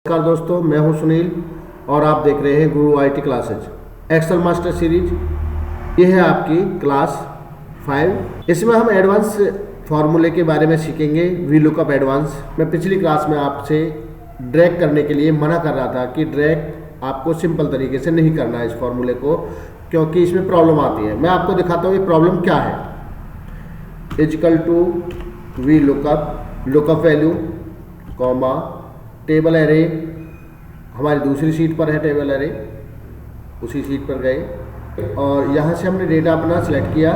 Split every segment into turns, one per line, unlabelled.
नमस्कार दोस्तों, मैं हूं सुनील और आप देख रहे हैं Guru IT classes Excel master series. ये है आपकी क्लास 5। इसमें हम एडवांस फार्मूले के बारे में सीखेंगे। V lookup advance. मैं पिछली क्लास में आपसे ड्रैग करने के लिए मना कर रहा था कि ड्रैग आपको सिंपल तरीके से नहीं करना है इस फार्मूले को, क्योंकि इसमें प्रॉब्लम आती है। मैं आपको दिखाता हूँ ये प्रॉब्लम क्या है। Equal to V lookup value comma table array. हमारी दूसरी शीट पर है टेबल एरे, उसी शीट पर गए और यहाँ से हमने डेटा अपना सिलेक्ट किया।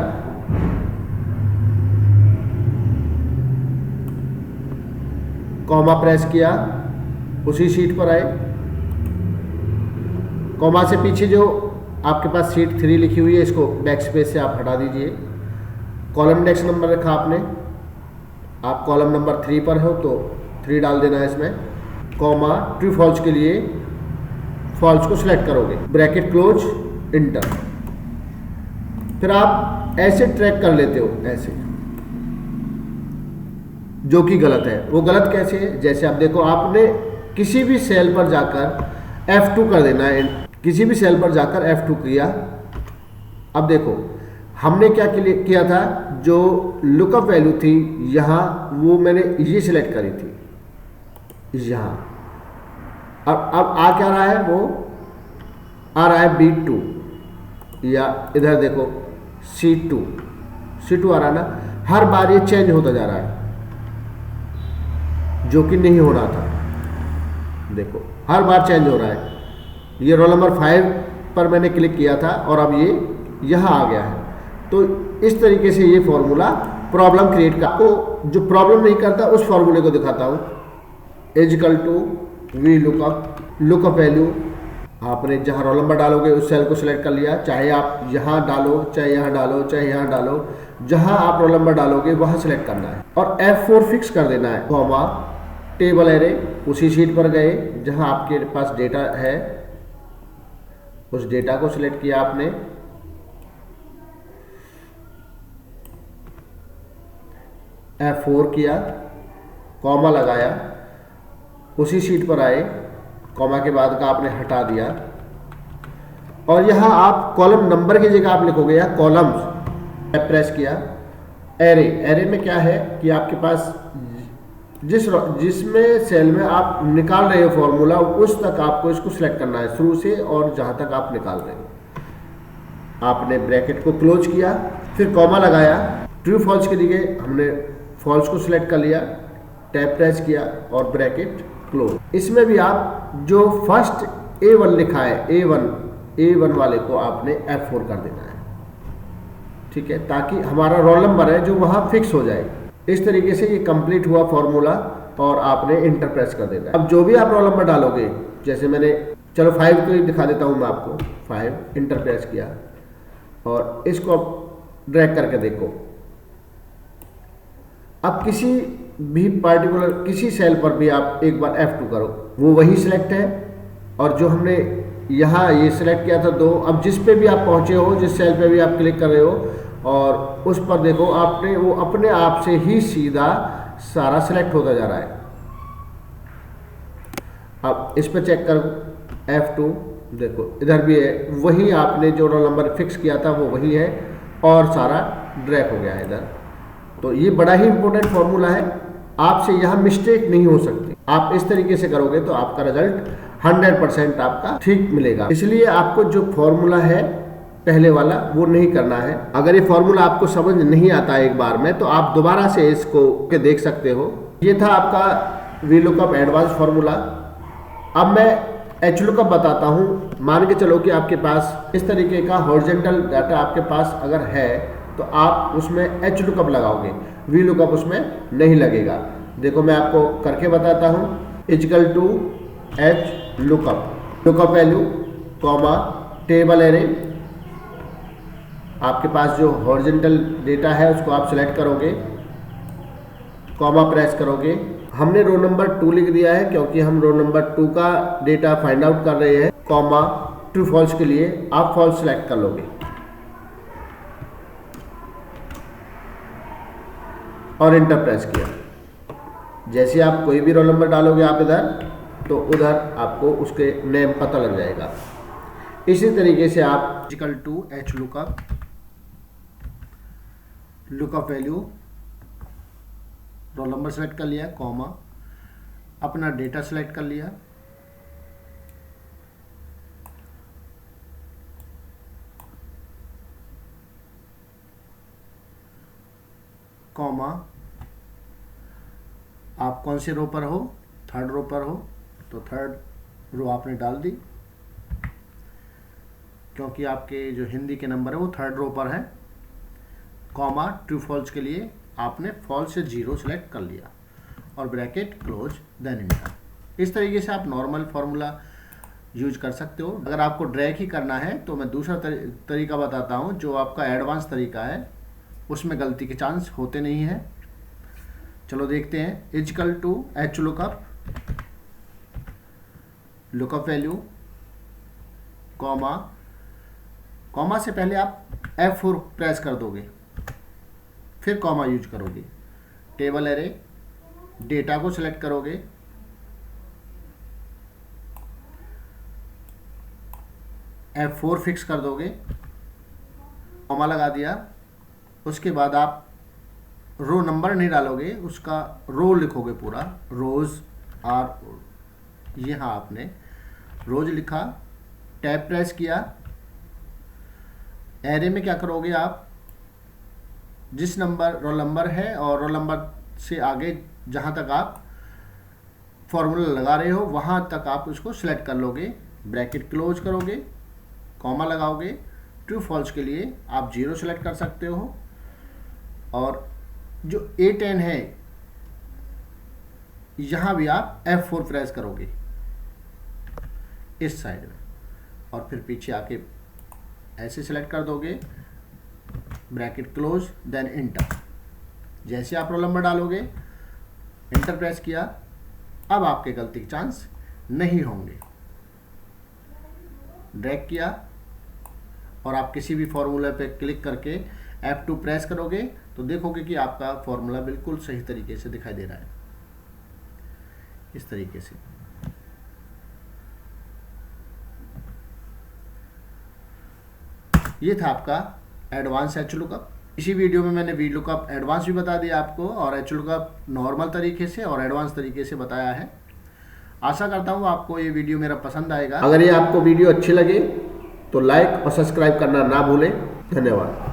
कॉमा प्रेस किया, उसी शीट पर आए। कॉमा से पीछे जो आपके पास शीट 3 लिखी हुई है, इसको बैक स्पेस से आप हटा दीजिए। कॉलम इंडेक्स नंबर रखा आपने, आप कॉलम नंबर 3 पर हो तो 3 डाल देना है इसमें। कॉमा ट्रू फॉल्स के लिए फॉल्स को सिलेक्ट करोगे, ब्रैकेट क्लोज, इंटर। फिर आप ऐसे ट्रैक कर लेते हो, ऐसे, जो कि गलत है। वो गलत कैसे है? जैसे आप देखो, आपने किसी भी सेल पर जाकर F2 कर देना है। किसी भी सेल पर जाकर F2 किया। अब देखो, हमने क्या किया था, जो लुकअप वैल्यू थी यहाँ, वो मैंने ये सिलेक्ट करी थी यहाँ। अब आ क्या रहा है, वो आ रहा है B2, या इधर देखो C2 आ रहा है ना। हर बार ये चेंज होता जा रहा है, जो कि नहीं होना था। देखो, हर बार चेंज हो रहा है। ये रोल नंबर 5 पर मैंने क्लिक किया था और अब ये यहाँ आ गया है। तो इस तरीके से ये फॉर्मूला प्रॉब्लम क्रिएट का, आपको जो प्रॉब्लम नहीं करता उस फॉर्मूले को दिखाता हूँ। Equal to V lookup value, आपने जहाँ रोल नंबर डालोगे उस सेल को सिलेक्ट कर लिया। चाहे आप यहाँ डालो, चाहे यहाँ डालो, चाहे यहाँ डालो, जहाँ आप रोल नंबर डालोगे वहाँ सिलेक्ट करना है और F4 फिक्स कर देना है। कॉमा टेबल एरे, उसी शीट पर गए जहाँ आपके पास डेटा है, उस डेटा को सिलेक्ट किया आपने। F4 किया, कॉमा लगाया, उसी शीट पर आए, कॉमा के बाद का आपने हटा दिया और यहाँ आप कॉलम नंबर की जगह आप लिखोगे या कॉलम्स। प्रेस किया। एरे में क्या है कि आपके पास जिसमें सेल में आप निकाल रहे हो फॉर्मूला, उस तक आपको इसको सिलेक्ट करना है, शुरू से और जहाँ तक आप निकाल रहे हो। आपने ब्रैकेट को क्लोज किया, फिर कॉमा लगाया। ट्रू फॉल्स के लिए हमने फॉल्स को सिलेक्ट कर लिया, टैब प्रेस किया और ब्रैकेट क्लोज। इसमें भी आप जो फर्स्ट A1 लिखा है, A1 वाले को आपने F4 कर देना है, ठीक है, ताकि हमारा रोल नंबर है जो वहाँ फिक्स हो जाए। इस तरीके से ये कंप्लीट हुआ फॉर्मूला और आपने इंटर प्रेस कर देना है। अब जो भी आप रोल नंबर डालोगे, जैसे मैंने, चलो 5 को ही दिखा देता हूँ मैं आपको। 5 इंटर प्रेस किया और इसको ड्रैग करके देखो। अब किसी भी पार्टिकुलर किसी सेल पर भी आप एक बार F2 करो, वो वही सिलेक्ट है। और जो हमने यहाँ ये सिलेक्ट किया था 2, अब जिस पे भी आप पहुँचे हो, जिस सेल पे भी आप क्लिक कर रहे हो और उस पर देखो, आपने वो अपने आप से ही सीधा सारा सिलेक्ट होता जा रहा है। अब इस पर चेक करो, F2 देखो, इधर भी है, वही आपने जो रोल नंबर फिक्स किया था वो वही है और सारा ड्रैग हो गया है इधर। तो ये बड़ा ही इंपॉर्टेंट फॉर्मूला है, आपसे यहाँ मिस्टेक नहीं हो सकती। आप इस तरीके से करोगे तो आपका रिजल्ट 100% आपका ठीक मिलेगा। इसलिए आपको जो फॉर्मूला है पहले वाला, वो नहीं करना है। अगर ये फॉर्मूला आपको समझ नहीं आता एक बार में, तो आप दोबारा से इसको के देख सकते हो। ये था आपका वी लुकअप एडवांस फॉर्मूला। अब मैं एच लुकअप बताता हूँ। मान के चलो कि आपके पास इस तरीके का हॉरिजॉन्टल डाटा आपके पास अगर है, तो आप उसमें एच लुकअप लगाओगे, वी लुकअप उसमें नहीं लगेगा। देखो, मैं आपको करके बताता हूँ। Equal to H lookup value comma table array. आपके पास जो हॉरिजॉन्टल डेटा है उसको आप सिलेक्ट करोगे, कॉमा प्रेस करोगे। हमने रो नंबर 2 लिख दिया है क्योंकि हम रो नंबर 2 का डेटा फाइंड आउट कर रहे हैं। कॉमा ट्रू फॉल्स के लिए आप फॉल्स सिलेक्ट कर लोगे और इंटर प्रेस किया। जैसे आप कोई भी रोल नंबर डालोगे आप इधर, तो उधर आपको उसके नेम पता लग जाएगा। इसी तरीके से आप equal to H lookup value, roll number select कर लिया, कॉमा, अपना डेटा सेलेक्ट कर लिया, कॉमा, आप कौन से रो पर हो, थर्ड रो पर हो तो थर्ड रो आपने डाल दी, क्योंकि आपके जो हिंदी के नंबर है वो थर्ड रो पर है, कॉमा, ट्रू फॉल्स के लिए आपने फॉल्स से 0 सेलेक्ट कर लिया और ब्रैकेट क्लोज देन इंटर। इस तरीके से आप नॉर्मल फार्मूला यूज कर सकते हो। अगर आपको ड्रैग ही करना है तो मैं दूसरा तरीका बताता हूँ, जो आपका एडवांस तरीका है, उसमें गलती के चांस होते नहीं हैं। चलो देखते हैं। Equal to H lookup value, comma, comma से पहले आप F4 प्रेस कर दोगे, फिर कॉमा यूज करोगे, टेबल एरे, डेटा को सिलेक्ट करोगे, F4 फिक्स कर दोगे, कॉमा लगा दिया। उसके बाद आप रो नंबर नहीं डालोगे, उसका रो लिखोगे पूरा, रोज यहाँ आपने रोज लिखा, टैब प्रेस किया। एरे में क्या करोगे आप, जिस नंबर रोल नंबर है और रोल नंबर से आगे जहाँ तक आप फॉर्मूला लगा रहे हो वहाँ तक आप उसको सिलेक्ट कर लोगे, ब्रैकेट क्लोज करोगे, कॉमा लगाओगे। ट्रू फॉल्स के लिए आप 0 सेलेक्ट कर सकते हो, और जो A10 है यहाँ भी आप F4 प्रेस करोगे इस साइड में, और फिर पीछे आके ऐसे सेलेक्ट कर दोगे, ब्रैकेट क्लोज देन इंटर। जैसे आप रोल नंबर डालोगे, इंटर प्रेस किया, अब आपके गलती के चांस नहीं होंगे। ड्रैग किया और आप किसी भी फॉर्मूला पे क्लिक करके F2 प्रेस करोगे तो देखोगे कि आपका फॉर्मूला बिल्कुल सही तरीके से दिखाई दे रहा है, इस तरीके से। ये था आपका एडवांस एच लुकअप। इसी वीडियो में मैंने वी लुकअप एडवांस भी बता दिया आपको, और एच लुकअप नॉर्मल तरीके से और एडवांस तरीके से बताया है। आशा करता हूँ आपको ये वीडियो मेरा पसंद आएगा। अगर ये आपको वीडियो अच्छी लगे तो लाइक और सब्सक्राइब करना ना भूलें। धन्यवाद।